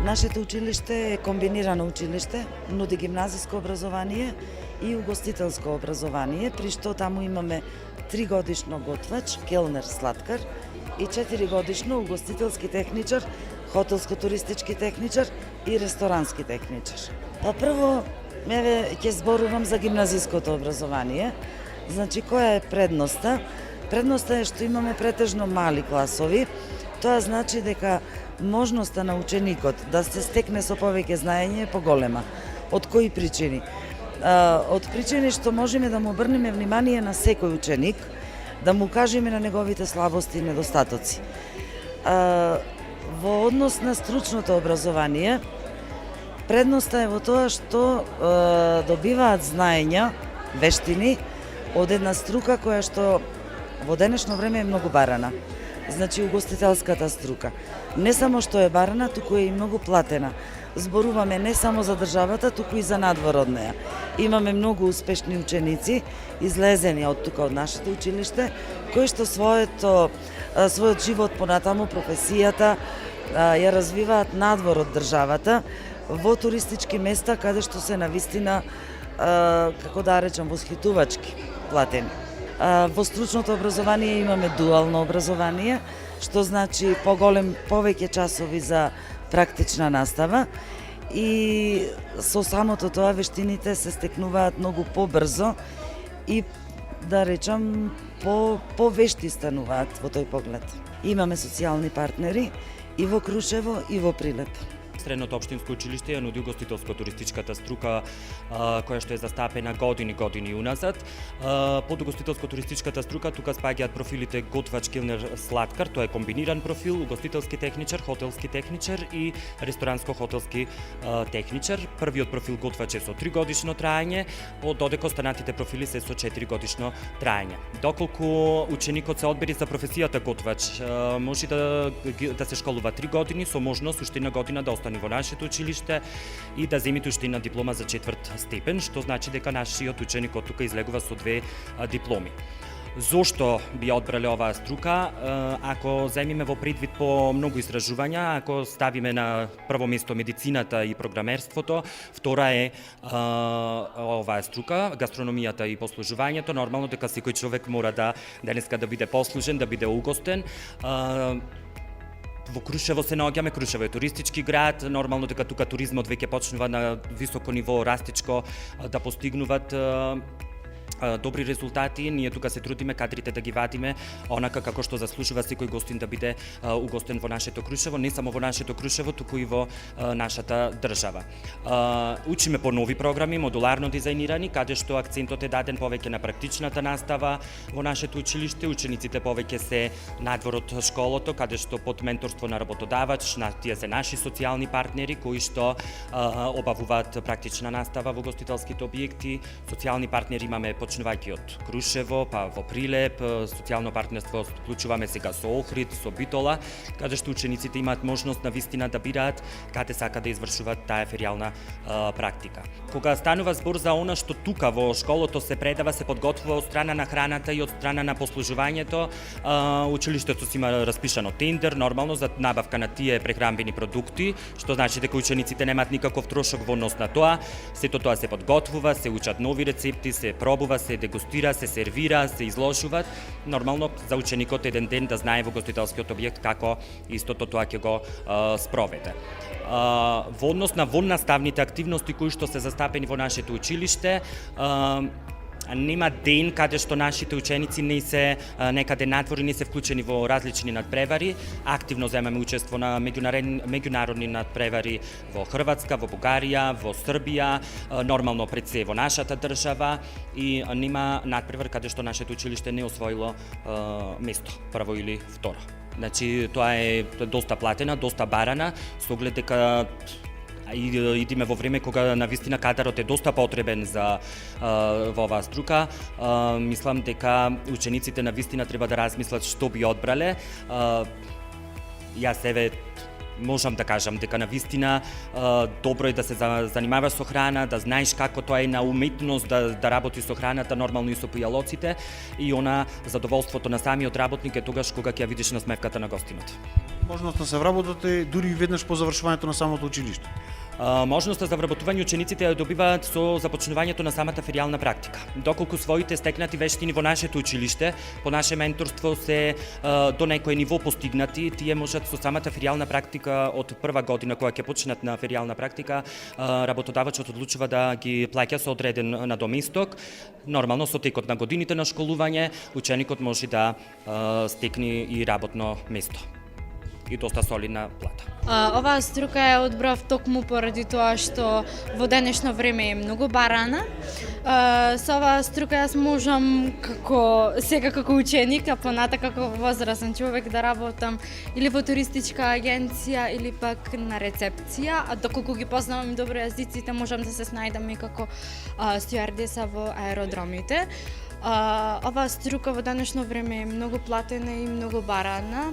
Нашето училиште е комбинирано училиште, нуди гимназиско образование и угостителско образование, при што таму имаме 3-годишно готвач, келнер, сладкар и 4-годишно угостителски техничар, хотелско-туристички техничар и ресторански техничар. Па прво, ќе зборувам за гимназиското образование. Значи, која е предноста? Предноста е што имаме претежно мали класови. Тоа значи дека можноста на ученикот да се стекне со повеќе знаење е поголема. Од кои причини? Од причини што можеме да му обрнеме внимание на секој ученик, да му кажеме на неговите слабости и недостатоци. Во однос на стручното образование, предноста е во тоа што добиваат знаења, вештини од една струка која што во денешно време е многу барана. Значи, угостителската струка. Не само што е барана, туку е и многу платена. Зборуваме не само за државата, туку и за надвор од неа. Имаме многу успешни ученици, излезени од тука од нашето училиште, кои што својот живот понатаму, професијата, ја развиваат надвор од државата, во туристички места, каде што се навистина, како да речам, восхитувачки платени. Во стручното образование имаме дуално образование, што значи повеќе часови за практична настава и со самото тоа вештините се стекнуваат многу побрзо и, да речам, повешти стануваат во тој поглед. Имаме социјални партнери и во Крушево и во Прилеп. Средното општинско училиште ја нуди угостителско-туристичката струка која што е застапена години уназад. Под угостителско-туристичката струка тука спаѓаат профилите готвач, келнер, сладкар, тоа е комбиниран профил, угостителски техничар, хотелски техничар и ресторанско-хотелски техничар. Првиот профил готвач е со 3-годишно траење, додека останатите профили се со 4-годишно траење. Доколку ученикот се одбери за професијата готвач, може да се школува 3 години со можност уште една година да остане во нашето училиште и да земите уште една диплома за 4 степен, што значи дека нашиот ученик од тука излегува со 2 дипломи. Зошто би одбрале оваа струка? Ако земиме во предвид по многу истражувања, ако ставиме на прво место медицината и програмерството, втора е оваа струка, гастрономијата и послужувањето, нормално дека секој човек мора денеска да биде послужен, да биде угостен. Во Крушево се наоѓаме, Крушево е туристички град, нормално дека тука туризмот веќе почнува на високо ниво растичко да постигнуваат добри резултати. Ние тука се трудиме кадрите да ги вадиме онака како што заслужува секој гостин да биде угостен во нашето Крушево, не само во нашето Крушево, туку и во нашата држава. Учиме по нови програми, модуларно дизајнирани, каде што акцентот е даден повеќе на практичната настава во нашето училиште. Учениците повеќе се надвор од школото, каде што под менторство на работодавач, тие се наши социјални партнери кои што обавуваат практична настава во гостителските објекти. Социјални партнери имаме почнувајќи од Крушево, па во Прилеп, социјално партнерство вклучуваме сега со Охрид, со Битола, каде што учениците имаат можност на вистина да бираат каде сака да извршуваат таа феријална практика. Кога станува збор за она што тука во школото се предава, се подготвува од страна на храната и од страна на послужувањето, училиштето си има распишано тендер, нормално за набавка на тие прехранбени продукти, што значи дека учениците немаат никаков трошок во однос на тоа. Сето тоа се подготвува, се учат нови рецепти, се пробува, се дегустира, се сервира, се изложуваат. Нормално за ученикот еден ден да знае во гостителскиот објект како истото тоа ќе го спроведе. Во однос на воннаставните активности кои што се застапени во нашето училиште, нема ден каде што нашите ученици не се некаде надвор и не се вклучени во различни надпревари. Активно земаме учество на меѓународни надпревари во Хрватска, во Бугарија, во Србија, нормално пред се во нашата држава и нема надпревар каде што нашето училиште не освоило место, прво или второ. Значи, тоа е доста платена, доста барана, со оглед дека идиме во време кога навистина кадарот е доста потребен за во оваа струка. Мислам дека учениците навистина треба да размислат што би одбрале. Јас себе можам да кажам дека навистина добро е да се занимаваш со храна, да знаеш како тоа е на уметност да работи со храната, нормално и со пијалоците, и она задоволството на самиот работник е тогаш кога ќе ја видиш на смевката на гостинот. можност да се вработате дури и веднаш по завршувањето на самото училиште. Можноста за вработување учениците ја добиваат со започнувањето на самата феријална практика. Доколку своите стекнати вештини во нашето училиште, по наше менторство се до некој ниво постигнати, тие можат со самата феријална практика од прва година која ќе почнат на феријална практика, работодавачот одлучува да ги плаќа со одреден надоместок. Нормално со текот на годините на школување, ученикот може да стекне и работно место и доста солидна плата. Оваа струка ја одбрав токму поради тоа што во денешно време е многу барана. Со оваа струка јас можам сега како ученик, а понатака како возрастен човек да работам или во туристичка агенција или пак на рецепција, а доколку ги познавам добро јазиците, можам да се снајдам и како стюардеса во аеродромите. Оваа струка во денешно време е многу платена и многу барана,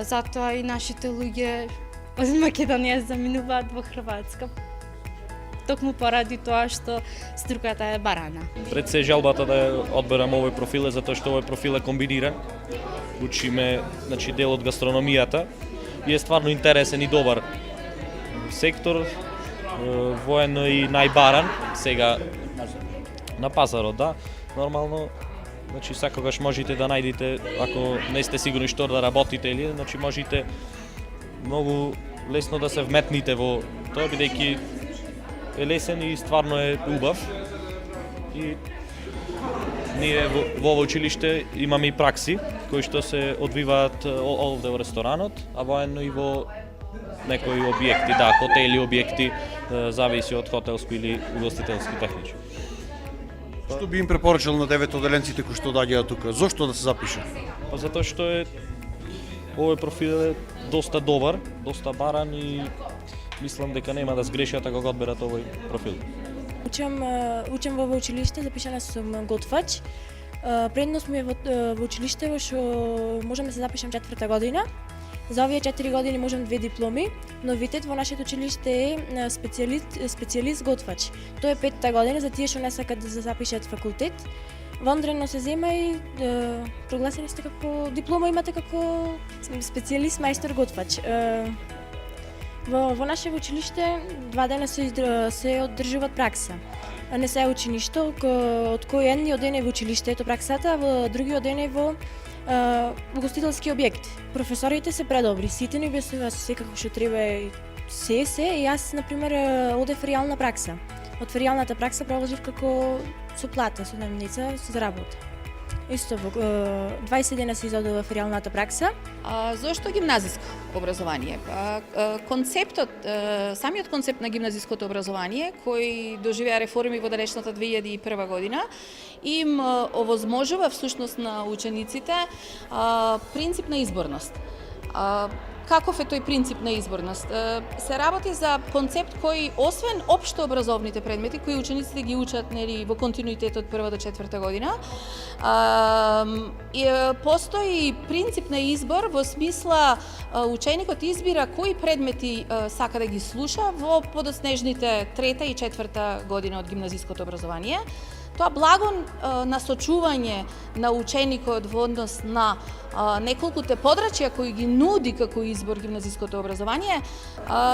затоа и нашите луѓе од Македонија заминуваат во Хрватска. Токму поради тоа што струката е барана. Пред се жалбата да одберам овој профил е затоа што овој профил е комбиниран. Учиме, значи, дел од гастрономијата и е стварно интересен и добар сектор, воено и најбаран сега на пазарот, да. Нормално, значи секогаш можете да најдете, ако не сте сигурни што да работите или, значи можете многу лесно да се вметните во тоа, бидејќи е лесен и стварно е убав. И ние во ово училиште имаме и пракси кои што се одвиваат овде во ресторанот, а воено и во некои објекти, да, хотели, објекти, зависи од хотелско или угостителски техничи. Што би им препорачал на деветоделенците кои што доаѓаат тука? Зошто да се запишат? Па затоа што овој профил е доста добар, доста баран и мислам дека нема да сгрешат ако го одберат овој профил. Учам во училиште, запишана сум готвач. Предност ми е во училиште во што можам да се запишам 4-та година. За овие 4 години можам 2 дипломи. Новитет во нашето училиште е специјалист готвач. Тоа е 5-та година за тие што не сакат да се запишат факултет. Вондрено се зема и прогласени сте како диплома имате како специјалист мајстор готвач. Во наше училиште 2 дена се одржуваат пракса. Не се учи ништо, од кој едниот ден е во училиштето праксата, во другиот ден е во угостителски објект. Професорите се предобри, сите ни објаснуваат секако што треба и јас, например, одев реална пракса. Од феријалната пракса продолжив како со плата, со најмница, за работа. Исто, 20 дена се изодува феријалната пракса. Зошто гимназиско образование? Концептот, самиот концепт на гимназиското образование, кој доживеа реформи во далечната 2001 година, им овозможува всушност на учениците принцип на изборност. Каков е тој принцип на изборност? Се работи за концепт кој, освен општо образовните предмети, кои учениците ги учат во континуитет од 1 до 4 година, постои принцип на избор во смисла ученикот избира кои предмети сака да ги слуша во подоснежните 3 и 4 година од гимназиското образование. Тоа благо насочување на ученикот во однос на неколкуте подрачја кои ги нуди како избор гимназиското образование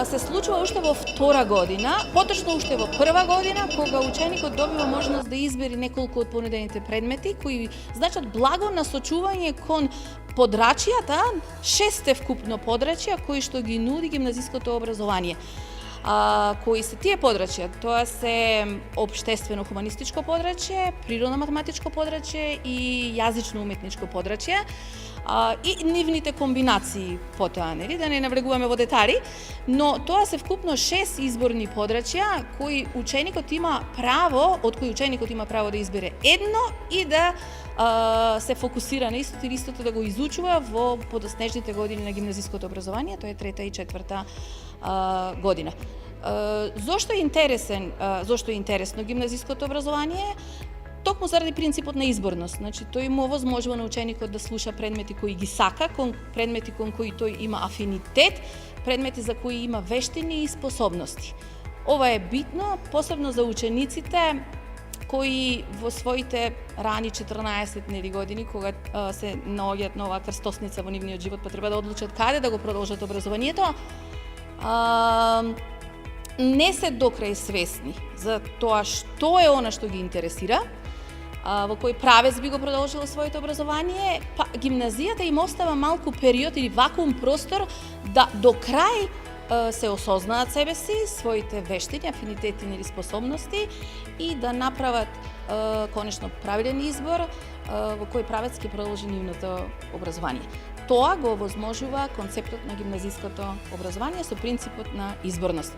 се случува уште во 2 година, поточно уште во 1 година, кога ученикот добива можност да избери неколку од понудените предмети кои значат благо насочување кон подрачјата, 6 вкупно подрачја кои што ги нуди гимназиското образование. Кои се тие подрачја? Тоа се општествено-хуманистичко подрачје, природно-математичко подрачје и јазично-уметничко подрачје и нивните комбинации потоа, нели, да не навлегуваме во детали, но тоа се вкупно 6 изборни подрачја кои ученикот има право, од кои ученикот има право да избере едно и да се фокусира на истото или истото да го изучува во подоснежните години на гимназиското образование, тоа е 3 и 4 година. Зошто е интересно гимназиското образование? Токму заради принципот на изборност. Значи, тој му овозможува на ученикот да слуша предмети кои ги сака, предмети кон кои тој има афинитет, предмети за кои има вештини и способности. Ова е битно, посебно за учениците кои во своите рани 14 години, кога се наоѓаат нова крстосница во нивниот живот, па треба да одлучат каде да го продолжат образованието, не се докрај свесни за тоа што е она што ги интересира, во кој правец би го продолжило своето образование, па гимназијата им остава малку период или вакуум простор да до крај се осознаат себе си, своите вештини, афинитети или способности и да направат конечно правилен избор во кој правец ќе продолжи нивното образование. Тоа го овозможува концептот на гимназиското образование со принципот на изборност.